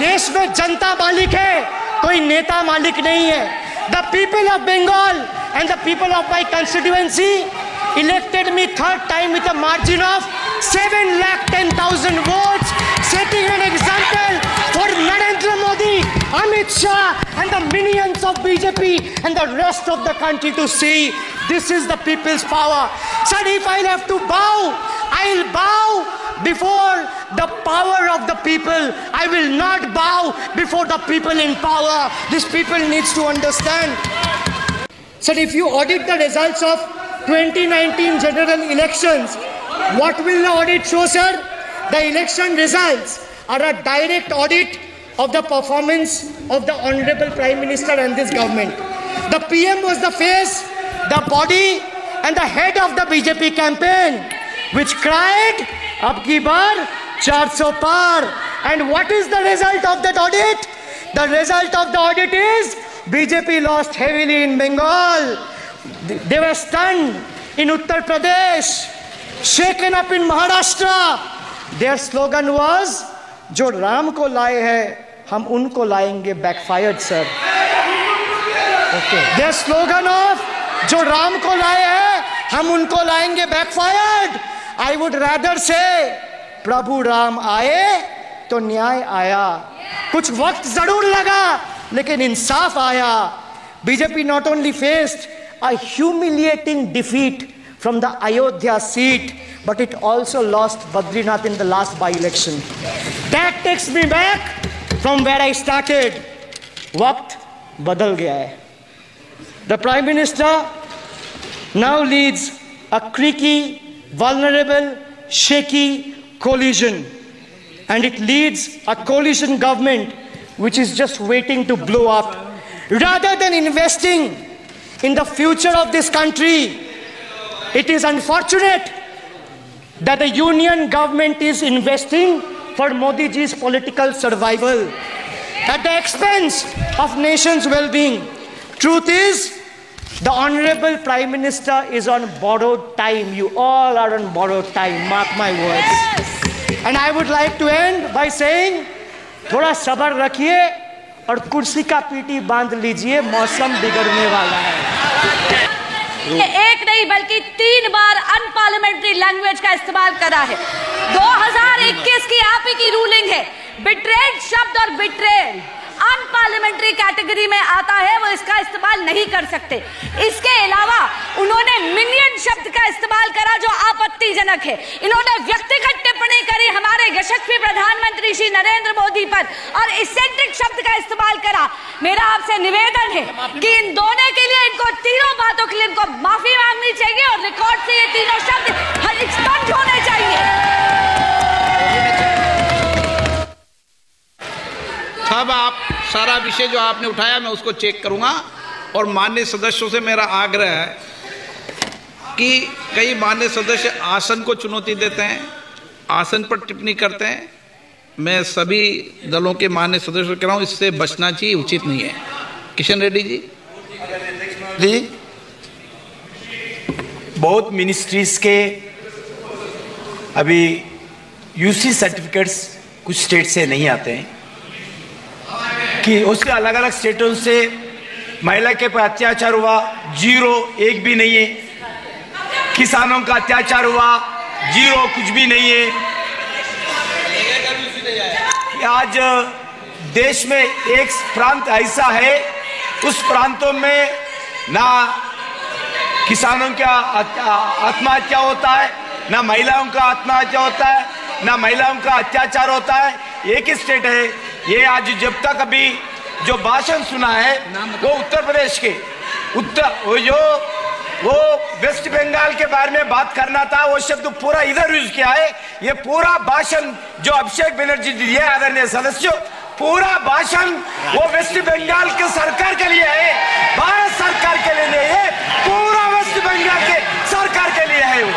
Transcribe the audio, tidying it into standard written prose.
देश में जनता मालिक है, कोई नेता मालिक नहीं है। The people of Bengal and the people of my constituency elected me third time with a margin of 7,10,000 votes, setting an example for Narendra Modi, Amit Shah and the minions of BJP and the rest of the country to see this is the people's power. Sir, if I have to bow, I'll bow before the power of the people. I will not bow before the people in power. This people needs to understand. Sir, if you audit the results of 2019 general elections, what will the audit show, sir? The election results are a direct audit of the performance of the Honorable Prime Minister and this government. The PM was the face, the body and the head of the BJP campaign, which cried, "Ab ki baar 400 par." And what is the result of that audit? The result of the audit is BJP lost heavily in Bengal. They were stunned in Uttar Pradesh, shaken up in Maharashtra. Their slogan was, "जो राम को लाए हैं हम उनको लाएंगे," backfired, sir. Okay. Their slogan of "जो राम को लाए हैं हम उनको लाएंगे" backfired. I would rather say प्रभु राम आए तो न्याय आया. कुछ वक्त जरूर लगा लेकिन इंसाफ आया. BJP not only faced a humiliating defeat from the Ayodhya seat, but it also lost Badrinath in the last by-election. That takes me back from where I started. Waqt badal gaya hai. The Prime Minister now leads a creaky, vulnerable, shaky coalition, and it leads a coalition government which is just waiting to blow up. Rather than investing in the future of this country, it is unfortunate that the union government is investing for Modi ji's political survival at the expense of nation's well-being. Truth is, the Honorable Prime Minister is on borrowed time. You all are on borrowed time, mark my words. And I would like to end by saying, थोड़ा सब्र रखिए और कुर्सी का PT बांध लीजिए, मौसम बिगड़ने वाला है। एक नहीं बल्कि 3 बार अनपार्लियामेंट्री लैंग्वेज का इस्तेमाल करा है। 2021 की आप ही की रूलिंग है। बिट्रेड शब्द और बिट्रेल अनपार्लियामेंट्री कैटेगरी में आता है, वो इसका इस्तेमाल नहीं कर सकते। इसके अलावा उन्होंने मिनियन शब्द का इस्तेमाल करा जो आपत्तिजनक है। इन्होंने व्यक्तिगत टिप्पणी करी हमारे यशस्वी प्रधानमंत्री श्री नरेंद्र मोदी पर और इसेंट्रिक शब्द का इस्तेमाल करा। मेरा आपसे निवेदन है कि इन दोनों के लिए, इनको तीनों बातों के लिए इनको माफी मांगनी चाहिए और रिकॉर्ड से ये तीनों शब्द एक्सपंज होने चाहिए। अब आप सारा विषय जो आपने उठाया मैं उसको चेक करूंगा और माननीय सदस्यों से मेरा आग्रह है कि कई माननीय सदस्य आसन को चुनौती देते हैं, आसन पर टिप्पणी करते हैं। मैं सभी दलों के माननीय सदस्यों कह रहा हूं, इससे बचना चाहिए, उचित नहीं है। किशन रेड्डी जी। बहुत मिनिस्ट्रीज के अभी यूसी सर्टिफिकेट्स कुछ स्टेट से नहीं आते हैं कि उसके अलग अलग स्टेटों से महिला के पर अत्याचार हुआ, 0 एक भी नहीं है। किसानों का अत्याचार हुआ, 0 कुछ भी नहीं है। आज देश में एक प्रांत ऐसा है, उस प्रांतों में ना किसानों का आत्महत्या होता है, ना महिलाओं का आत्महत्या होता है, ना महिलाओं का अत्याचार होता है। एक ही स्टेट है ये। आज जब तक अभी जो भाषण सुना है वो उत्तर प्रदेश के वो वेस्ट बंगाल के बारे में बात करना था, वो शब्द पूरा इधर यूज किया है। ये पूरा भाषण जो अभिषेक बनर्जी दिए आदरणीय सदस्यों, पूरा भाषण वो वेस्ट बंगाल के सरकार के लिए है, भारत सरकार के लिए नहीं है, पूरा वेस्ट बंगाल के सरकार के लिए है वो।